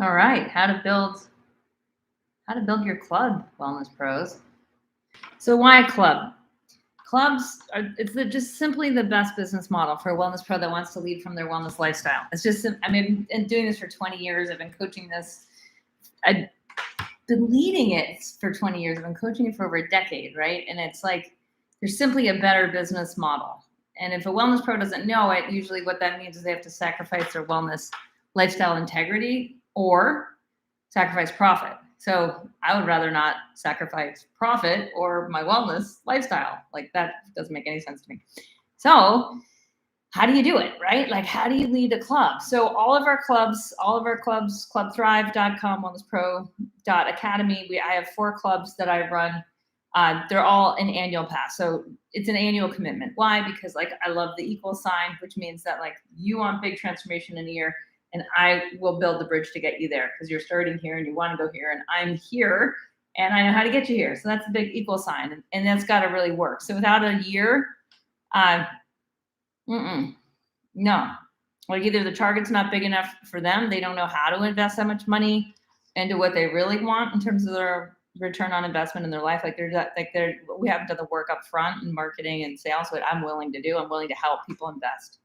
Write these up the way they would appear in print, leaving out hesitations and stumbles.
All right, how to build your club, wellness pros. So why a club? Clubs are just simply the best business model for a wellness pro that wants to lead from their wellness lifestyle. It's just I mean, I've been doing this for 20 years. I've been coaching this. I've been leading it for 20 years. I've been coaching it for over a decade, right? And it's like there's simply a better business model. And if a wellness pro doesn't know it, usually what that means is they have to sacrifice their wellness lifestyle integrity or sacrifice profit. So I would rather not sacrifice profit or my wellness lifestyle. Like that doesn't make any sense to me. So how do you do it, right? Like how do you lead a club? So all of our clubs, clubthrive.com, wellnesspro.academy. I have 4 clubs that I run. They're all an annual pass. So it's an annual commitment. Why? Because like I love the equal sign, which means that like you want big transformation in a year and I will build the bridge to get you there because you're starting here and you want to go here and I'm here and I know how to get you here. So that's a big equal sign and that's got to really work. So without a year, uh, no, like either the target's not big enough for them, they don't know how to invest that much money into what they really want in terms of their return on investment in their life. We haven't done the work up front in marketing and sales. What I'm willing to do, I'm willing to help people invest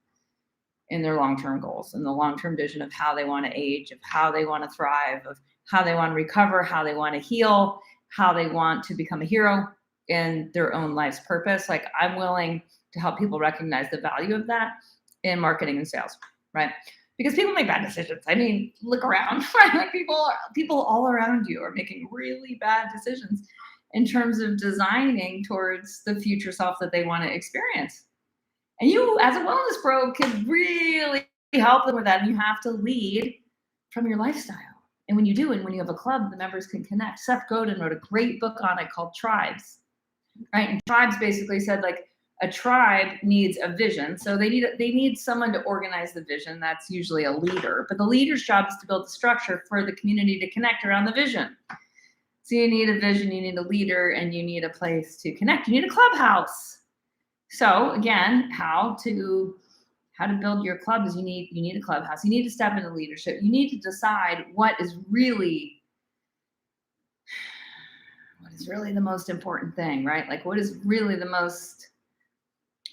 in their long-term goals and the long-term vision of how they want to age, of how they want to thrive, of how they want to recover, how they want to heal, how they want to become a hero in their own life's purpose. Like I'm willing to help people recognize the value of that in marketing and sales, right? Because people make bad decisions. I mean, look around, right? Like people all around you are making really bad decisions in terms of designing towards the future self that they want to experience. And you, as a wellness pro, can really help them with that. And you have to lead from your lifestyle. And when you do, and when you have a club, the members can connect. Seth Godin wrote a great book on it called Tribes, right? And Tribes basically said like a tribe needs a vision. So they need someone to organize the vision. That's usually a leader. But the leader's job is to build the structure for the community to connect around the vision. So you need a vision, you need a leader, and you need a place to connect. You need a clubhouse. So again, how to build your club is you need a clubhouse. You need to step into leadership. You need to decide what is really the most important thing, right? Like what is really the most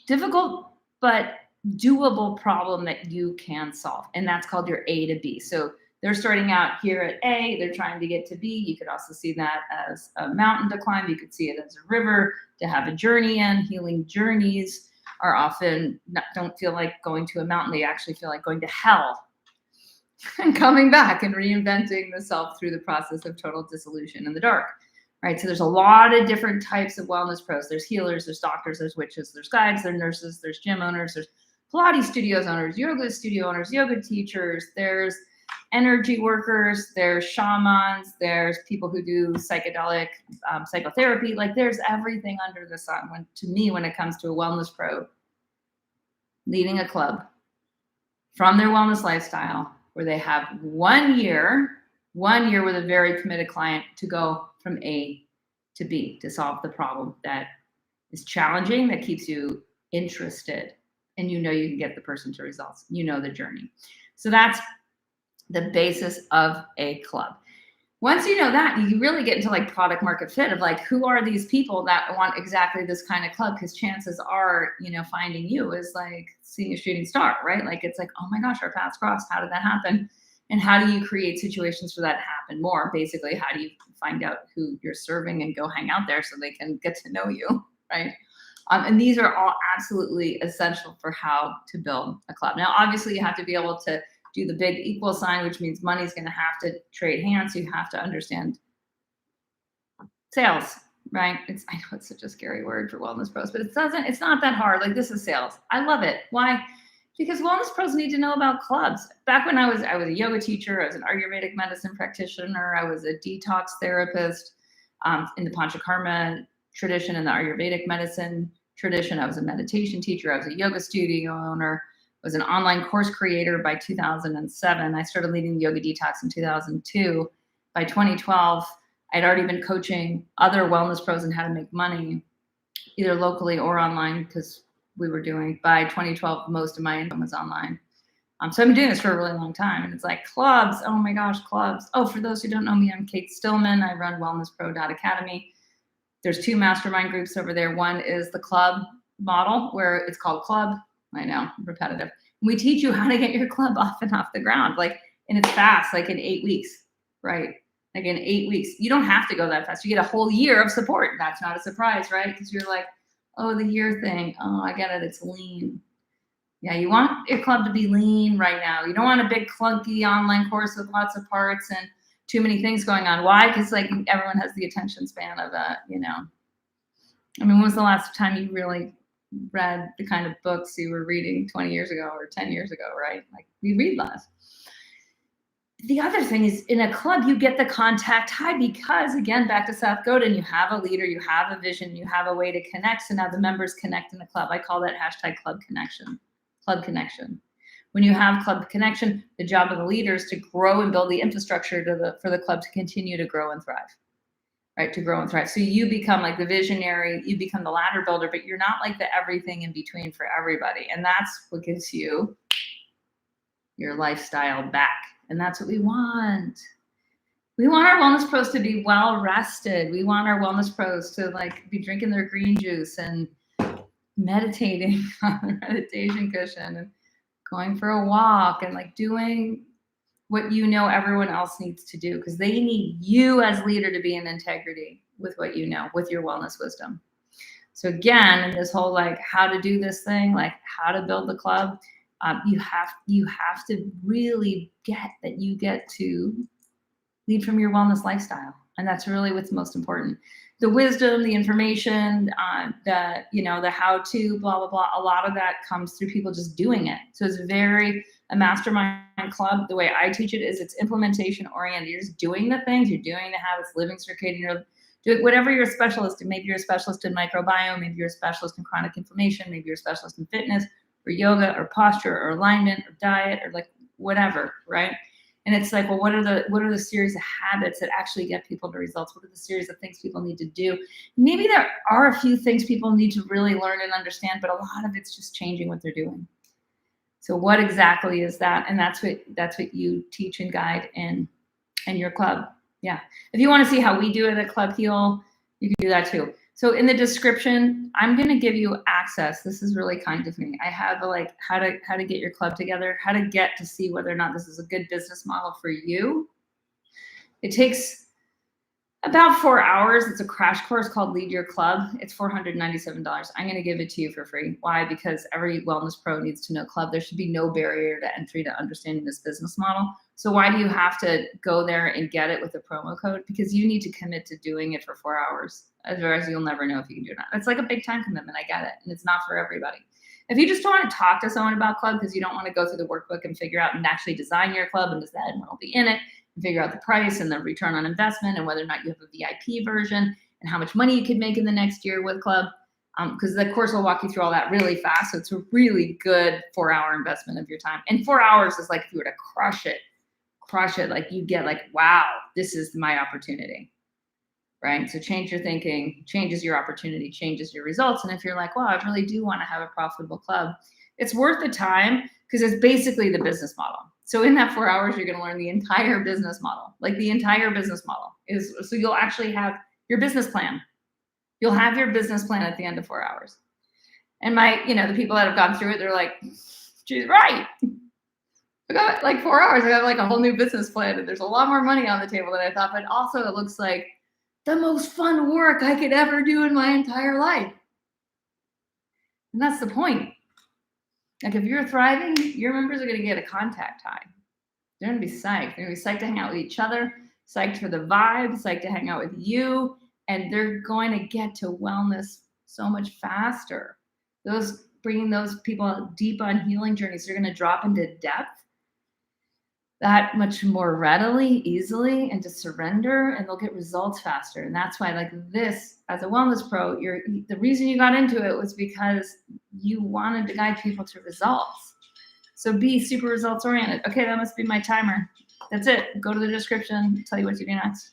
difficult but doable problem that you can solve. And that's called your A to B. So they're starting out here at A, they're trying to get to B. You could also see that as a mountain to climb. You could see it as a river to have a journey in. Healing journeys are often don't feel like going to a mountain. They actually feel like going to hell and coming back and reinventing the self through the process of total dissolution in the dark. Right. So there's a lot of different types of wellness pros. There's healers, there's doctors, there's witches, there's guides, there's nurses, there's gym owners, there's Pilates studios owners, yoga studio owners, yoga teachers, there's energy workers, there's shamans, there's people who do psychedelic psychotherapy. Like there's everything under the sun when it comes to a wellness pro leading a club from their wellness lifestyle where they have 1 year with a very committed client to go from A to B to solve the problem that is challenging, that keeps you interested, and you can get the person to results. You know the journey. So that's the basis of a club. Once you know that, you really get into like product market fit of like, who are these people that want exactly this kind of club? Because chances are, finding you is like seeing a shooting star, right? Like it's like, oh my gosh, our paths crossed. How did that happen? And how do you create situations for that to happen more? Basically, how do you find out who you're serving and go hang out there so they can get to know you, right? And these are all absolutely essential for how to build a club. Now, obviously, you have to be able to do the big equal sign, which means money's going to have to trade hands. So you have to understand sales, right? I know it's such a scary word for wellness pros, but it's not that hard. Like this is sales. I love it. Why? Because wellness pros need to know about clubs. Back when I was a yoga teacher, I was an Ayurvedic medicine practitioner, I was a detox therapist in the Panchakarma tradition, in the Ayurvedic medicine tradition. I was a meditation teacher. I was a yoga studio owner. I was an online course creator by 2007. I started leading the yoga detox in 2002. By 2012, I'd already been coaching other wellness pros on how to make money, either locally or online, because we were doing, by 2012, most of my income was online. So I've been doing this for a really long time, and it's like clubs. Oh my gosh, clubs. Oh, for those who don't know me, I'm Cate Stillman. I run wellnesspro.academy. There's 2 mastermind groups over there. One is the club model, where it's called club. I know, repetitive. We teach you how to get your club off the ground, and it's fast, like in 8 weeks, right? Like in 8 weeks. You don't have to go that fast. You get a whole year of support. That's not a surprise, right? Because you're like, oh, the year thing. Oh, I get it. It's lean. Yeah, you want your club to be lean right now. You don't want a big clunky online course with lots of parts and too many things going on. Why? Because like everyone has the attention span of I mean, when was the last time you really read the kind of books you were reading 20 years ago or 10 years ago, right? Like we read less. The other thing is in a club, you get the contact high because, again, back to South Godin, you have a leader, you have a vision, you have a way to connect. So now the members connect in the club. I call that hashtag club connection. Club connection. When you have club connection, the job of the leader is to grow and build the infrastructure for the club to continue to grow and thrive, right? To grow and thrive. So you become like the visionary, you become the ladder builder, but you're not like the everything in between for everybody. And that's what gives you your lifestyle back. And that's what we want. We want our wellness pros to be well rested. We want our wellness pros to like be drinking their green juice and meditating on the meditation cushion and going for a walk and like doing what everyone else needs to do, because they need you as leader to be in integrity with what with your wellness wisdom. So again, in this whole like how to do this thing, like how to build the club, you have to really get that you get to lead from your wellness lifestyle. And that's really what's most important. The wisdom, the information, the how-to, blah, blah, blah, a lot of that comes through people just doing it. So it's a mastermind club. The way I teach it is it's implementation oriented. You're just doing the things, you're doing the habits, living circadian, do whatever you're a specialist in. Maybe you're a specialist in microbiome, maybe you're a specialist in chronic inflammation, maybe you're a specialist in fitness or yoga or posture or alignment or diet or like whatever, right? And it's like, well, what are the series of habits that actually get people to results? What are the series of things people need to do? Maybe there are a few things people need to really learn and understand, but a lot of it's just changing what they're doing. So what exactly is that? And that's what you teach and guide in your club. Yeah. If you want to see how we do it at Club Heal, you can do that too. So in the description, I'm going to give you access. This is really kind of me. I have like how to get your club together, how to get to see whether or not this is a good business model for you. It takes about 4 hours. It's a crash course called Lead Your Club. It's $497. I'm going to give it to you for free. Why? Because every wellness pro needs to know club. There should be no barrier to entry to understanding this business model. So why do you have to go there and get it with a promo code? Because you need to commit to doing it for 4 hours. Otherwise, you'll never know if you can do it or not. It's like a big time commitment. I get it. And it's not for everybody. If you just want to talk to someone about club because you don't want to go through the workbook and figure out and actually design your club and decide what will be in it, and figure out the price and the return on investment and whether or not you have a VIP version and how much money you could make in the next year with club, because the course will walk you through all that really fast. So it's a really good 4 hour investment of your time. And 4 hours is like if you were to crush it, like you get like, wow, this is my opportunity. Right? So change your thinking, changes your opportunity, changes your results. And if you're like, wow, I really do want to have a profitable club, it's worth the time because it's basically the business model. So in that 4 hours, you're going to learn the entire business model. Like the entire business model is, so you'll actually have your business plan. You'll have your business plan at the end of 4 hours. And the people that have gone through it, they're like, she's right. I got like 4 hours. I got like a whole new business plan. And there's a lot more money on the table than I thought. But also it looks like the most fun work I could ever do in my entire life. And that's the point. Like if you're thriving, your members are going to get a contact high. They're going to be psyched. They're going to be psyched to hang out with each other, psyched for the vibe, psyched to hang out with you. And they're going to get to wellness so much faster. Bringing those people deep on healing journeys, they're going to drop into depth that much more readily, easily, and to surrender, and they'll get results faster. And that's why, like this, as a wellness pro, the reason you got into it was because you wanted to guide people to results. So be super results oriented. Okay, that must be my timer. That's it. Go to the description, tell you what to do next.